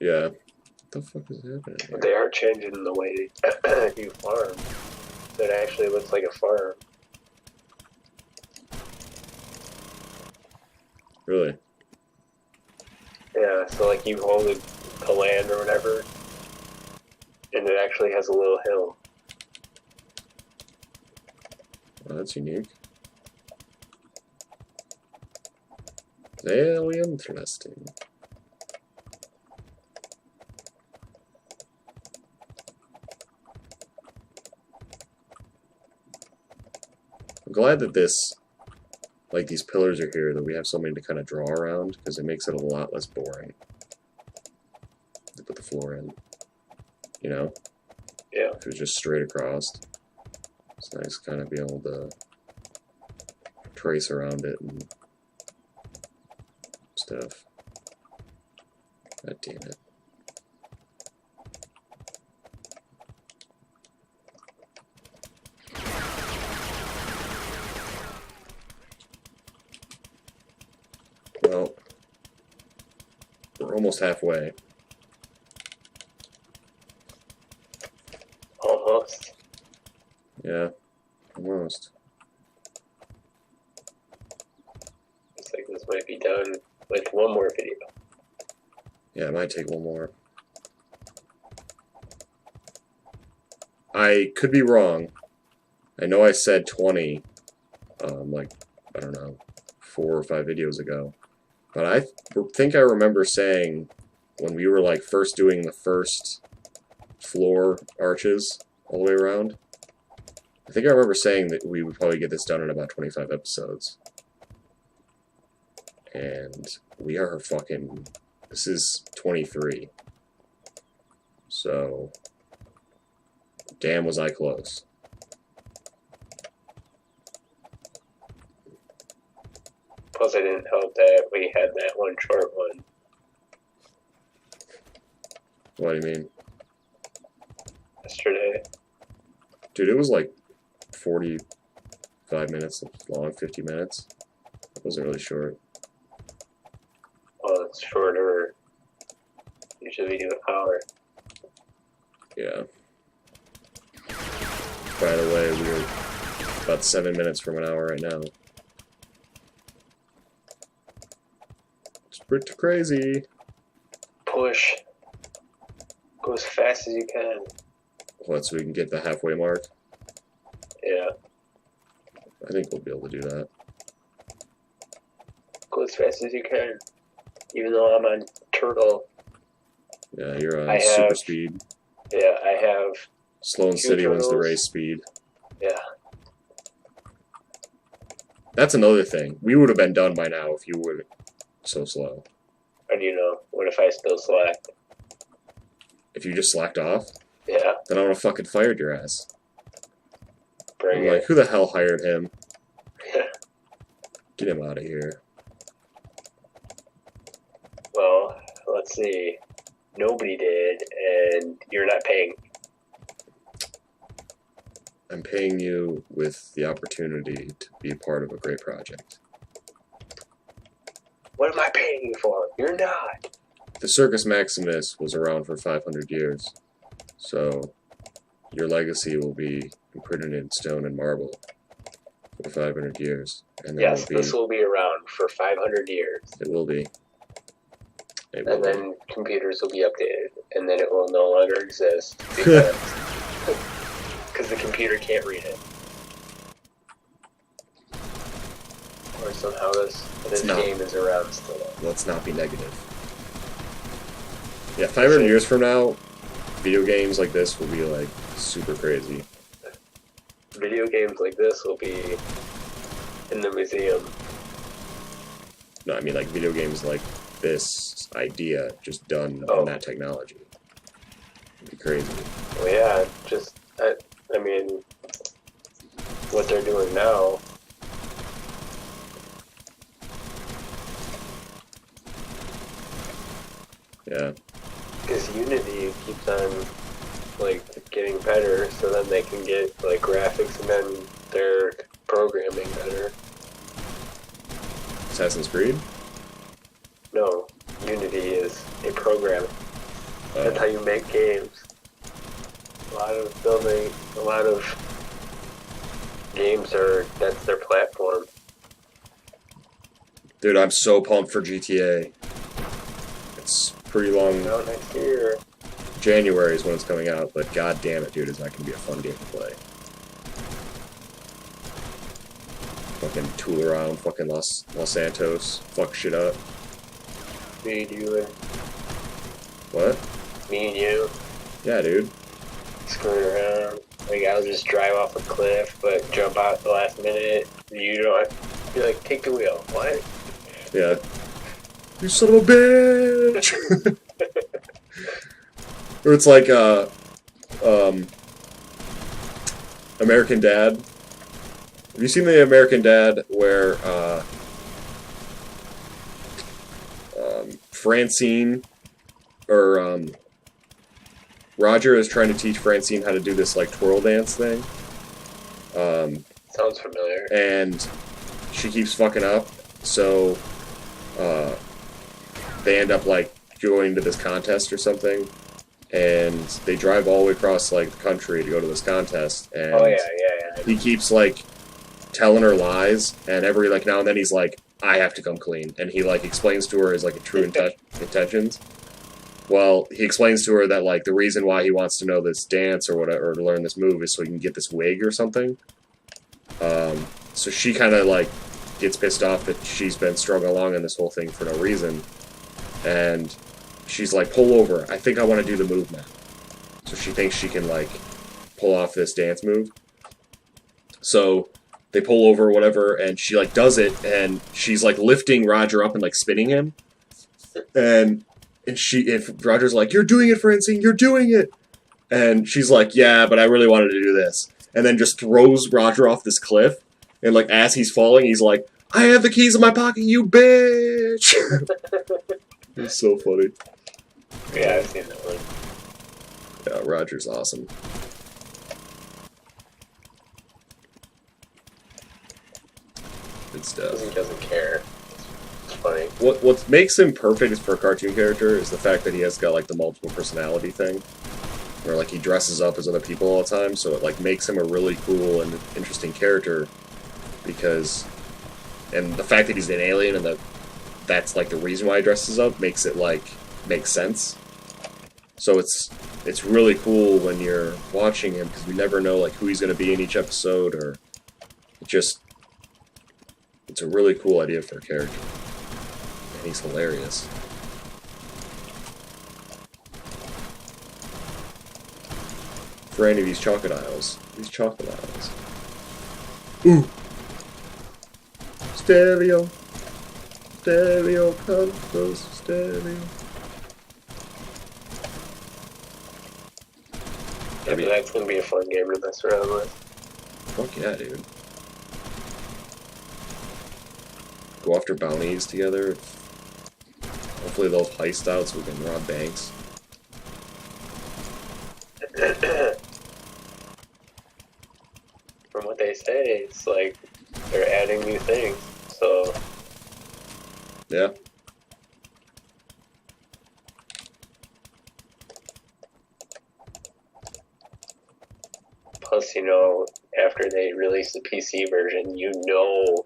Yeah. What the fuck is happening here? They are changing the way you farm. So it actually looks like a farm. Really? Yeah, so like you hold the land or whatever, and it actually has a little hill. Well, that's unique. Very interesting. I'm glad that this, like these pillars are here, that we have so many to kind of draw around, because it makes it a lot less boring to put the floor in, you know? Yeah. If it was just straight across, it's nice kind of be able to trace around it and stuff. God damn it. Well, we're almost halfway. Almost. Yeah, almost. Looks like this might be done with one more video. Yeah, it might take one more. I could be wrong. I know I said 20, like, I don't know, 4 or 5 videos ago. But I think I remember saying, when we were, like, first doing the first floor arches all the way around, I think I remember saying that we would probably get this done in about 25 episodes. And we are fucking... This is 23. So... Damn, was I close. Plus, I didn't help that we had that one short one. What do you mean? Yesterday. Dude, it was like 45 minutes long, 50 minutes. It wasn't really short. Well, it's shorter. Usually we do an hour. Yeah. By the way, we're about 7 minutes from an hour right now. It's pretty crazy. Push. Go as fast as you can. What, so we can get the halfway mark? Yeah. I think we'll be able to do that. Go as fast as you can. Even though I'm on turtle. Yeah, you're on super speed. Yeah, I have... Slow and steady wins the race speed. Yeah. That's another thing. We would have been done by now if you were so slow. How do you know? What if I still slack? If you just slacked off, Yeah. then I would have fucking fired your ass. Bring I'm it. like, who the hell hired him? Get him out of here. Well, let's see. Nobody did, and you're not paying. I'm paying you with the opportunity to be a part of a great project. What am I paying you for? You're not. The Circus Maximus was around for 500 years, so your legacy will be imprinted in stone and marble for 500 years. And Yes, this will be around for 500 years. It will be. And then computers will be updated, and then it will no longer exist because computer can't read it. Or somehow this game is around still. Let's not be negative. Yeah, 500 years from now, video games like this will be like super crazy. Video games like this will be in the museum. No, I mean like video games like this idea just done on that technology. It'd be crazy. Well, yeah, just I mean, what they're doing now. Yeah. Because Unity keeps on like getting better, so then they can get like graphics and then their programming better. Assassin's Creed? No, Unity is a program. That's how you make games. A lot of games that's their platform. Dude, I'm so pumped for GTA. It's pretty long. Out next year. January is when it's coming out, but god damn it, dude, is that gonna be a fun game to play. Fucking tool around, fucking Los Santos, fuck shit up. Me and you. What? Me and you. Yeah, dude. Screwing around. Like, I'll just drive off a cliff, but jump out at the last minute. You're like, take the wheel. What? Yeah. You son of a bitch! Or it's like, American Dad. Have you seen the American Dad where, Francine, or, Roger is trying to teach Francine how to do this, like, twirl dance thing? Sounds familiar. And she keeps fucking up, so, they end up, like, going to this contest or something, and they drive all the way across, like, the country to go to this contest, and he keeps, like, telling her lies, and every, like, now and then he's like, I have to come clean, and he, like, explains to her his, like, true intentions. Well, he explains to her that, like, the reason why he wants to know this dance or whatever, or to learn this move, is so he can get this wig or something. So she kind of, like, gets pissed off that she's been struggling along in this whole thing for no reason. And she's like, pull over. I think I want to do the move now. So she thinks she can, like, pull off this dance move. So they pull over or whatever, and she, like, does it, and she's, like, lifting Roger up and, like, spinning him. And Roger's like, you're doing it, Francine, you're doing it! And she's like, yeah, but I really wanted to do this. And then just throws Roger off this cliff. And, like, as he's falling, he's like, I have the keys in my pocket, you bitch! It's so funny. Yeah, I've seen that one. Yeah, Roger's awesome. Good stuff. He doesn't care. It's funny. What makes him perfect for a cartoon character is the fact that he has got, like, the multiple personality thing. Where, like, he dresses up as other people all the time, so it, like, makes him a really cool and interesting character. Because... And the fact that he's an alien and that's, like, the reason why he dresses up makes it, like, make sense. So it's really cool when you're watching him, because you never know, like, who he's going to be in each episode, or... It's a really cool idea for a character. And he's hilarious. For any of these chocolate aisles. These chocolate aisles. Ooh! Stereo. Stereo, come close, stereo. Yeah, but that's gonna be a fun game to mess around with. Fuck yeah, dude. Go after bounties together. Hopefully they'll heist out so we can rob banks. From what they say, it's like they're adding new things, so... Yeah. Plus, you know, after they release the PC version, you know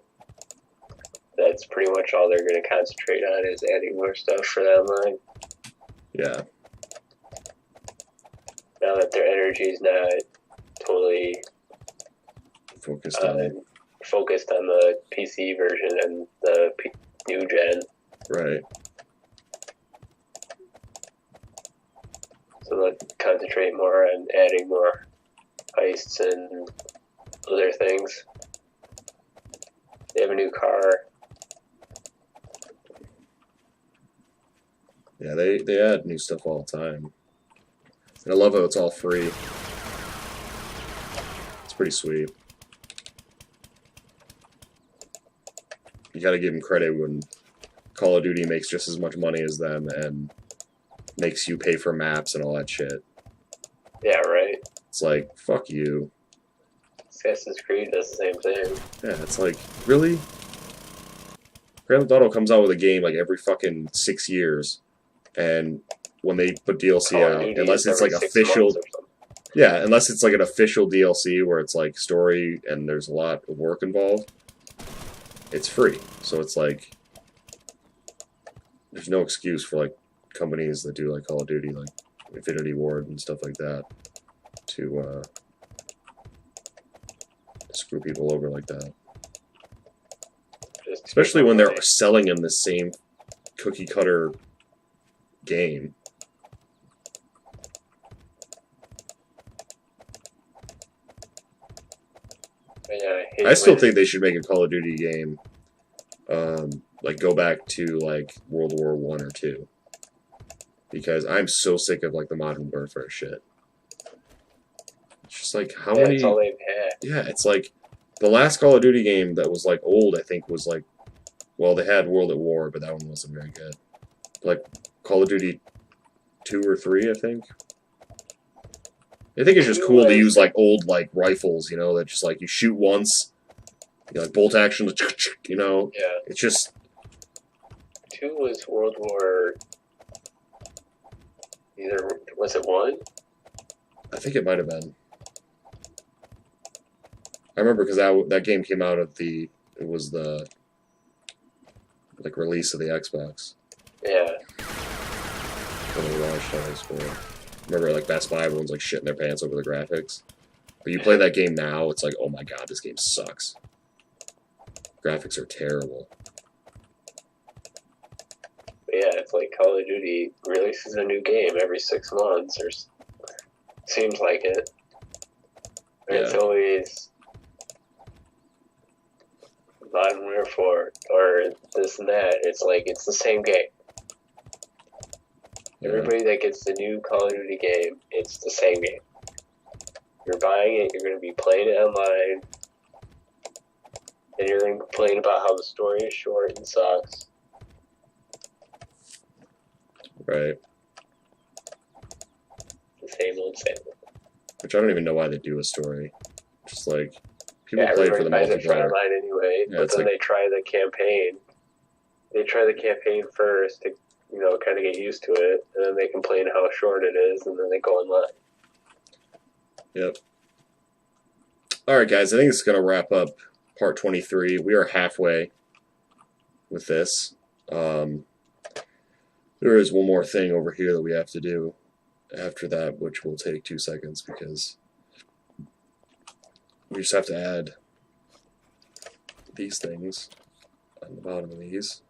that's pretty much all they're going to concentrate on is adding more stuff for the online. Yeah. Now that their energy is not totally Focused on focused on the PC version and the new gen. right. So they'll concentrate more on adding more heists and other things. They have a new car. Yeah, they add new stuff all the time. And I love how it's all free. It's pretty sweet. You gotta give them credit when Call of Duty makes just as much money as them and makes you pay for maps and all that shit. Yeah, right. It's like, fuck you. Assassin's Creed does the same thing. Yeah, it's like, really? Grand Theft Auto comes out with a game like every fucking 6 years, and when they put DLC out, unless it's like official, yeah, unless it's like an official DLC where it's like story and there's a lot of work involved, it's free. So it's like there's no excuse for like companies that do like Call of Duty, like Infinity Ward and stuff like that, to screw people over like that. Especially when they're selling in the same cookie cutter game. Yeah, I still think they should make a Call of Duty game, like go back to like World War I or II, because I'm so sick of like the Modern Warfare shit. It's just like how many? That's all they've had. Yeah, it's like the last Call of Duty game that was like old. I think was like, well, they had World at War, but that one wasn't very good. Like Call of Duty 2 or 3, I think. I think it's just cool to use like old like rifles, you know, that just like you shoot once, you know, like bolt action, you know. Yeah. It's just 2 was World War. Either was it 1? I think it might have been. I remember because that game came out of it was the like release of the Xbox. Yeah. When we launched on high school. Remember, like Best Buy, everyone's like shitting their pants over the graphics. But you play that game now, it's like, oh my god, this game sucks. Graphics are terrible. Yeah, it's like Call of Duty releases a new game every 6 months, or seems like it. And Yeah. it's always Modern Warfare or this and that. It's like it's the same game. Yeah. Everybody that gets the new Call of Duty game, it's the same game. You're buying it, you're going to be playing it online, and you're going to complain about how the story is short and sucks. Right. The same old, same old. Which I don't even know why they do a story. Just like, people Yeah, play for the buys it for multiplayer. online anyway, Yeah, but it's then like- they try the campaign. They try the campaign first to, you know, kind of get used to it, and then they complain how short it is, and then they go online. Yep. Alright, guys, I think it's going to wrap up part 23. We are halfway with this. There is one more thing over here that we have to do after that, which will take 2 seconds because we just have to add these things on the bottom of these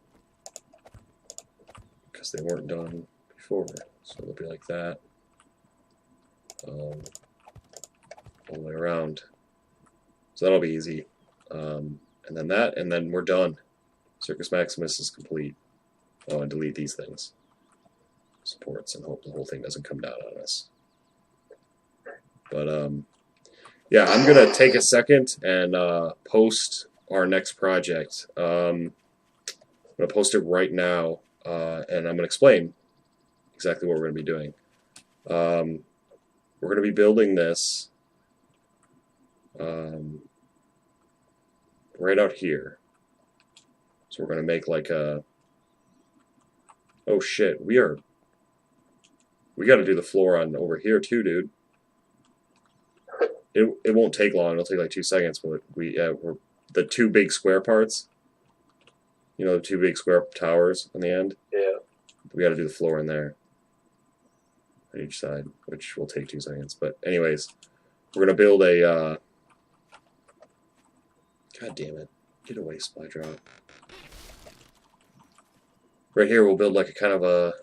because they weren't done before. So they'll be like that all the way around. So that'll be easy. And then that, and then we're done. Circus Maximus is complete. Oh, and delete these things. Supports, and hope the whole thing doesn't come down on us. But, yeah, I'm going to take a second and post our next project. I'm going to post it right now, and I'm going to explain exactly what we're going to be doing. We're going to be building this right out here. So we're going to make like a... Oh shit, we got to do the floor on over here too, dude. It won't take long. It'll take like 2 seconds, but we're the 2 big square parts. You know, the 2 big square towers on the end. Yeah. We got to do the floor in there on each side, which will take 2 seconds. But anyways, we're gonna build a God damn it. Get away, Supply Drop. Right here we'll build like a kind of a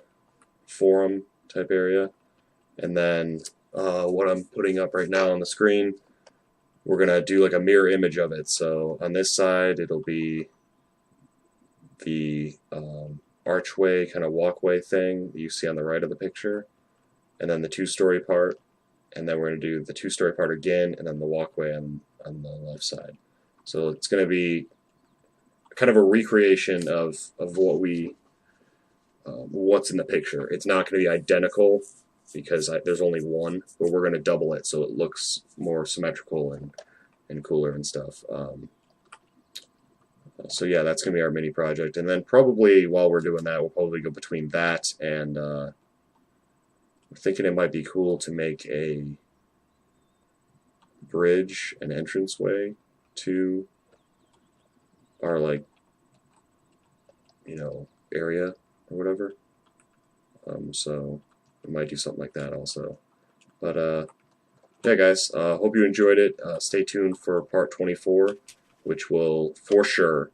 forum type area. And then what I'm putting up right now on the screen, we're going to do like a mirror image of it. So on this side it'll be the archway kind of walkway thing that you see on the right of the picture, and then the two-story part, and then we're going to do the two-story part again, and then the walkway on the left side. So it's going to be kind of a recreation of what we what's in the picture. It's not going to be identical because there's only one, but we're going to double it so it looks more symmetrical and cooler and stuff. So yeah, that's going to be our mini project. And then probably while we're doing that, we'll probably go between that and we're thinking it might be cool to make a bridge and entranceway to our, like, you know, area or whatever. So we might do something like that also. But yeah, guys, hope you enjoyed it. Stay tuned for part 24, which will for sure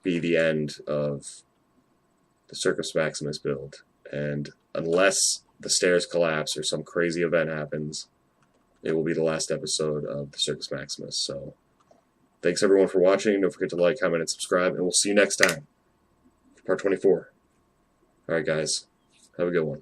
be the end of the Circus Maximus build. And unless the stairs collapse or some crazy event happens, it will be the last episode of the Circus Maximus. So thanks everyone for watching. Don't forget to like, comment, and subscribe, and we'll see you next time for part 24. Alright guys, have a good one.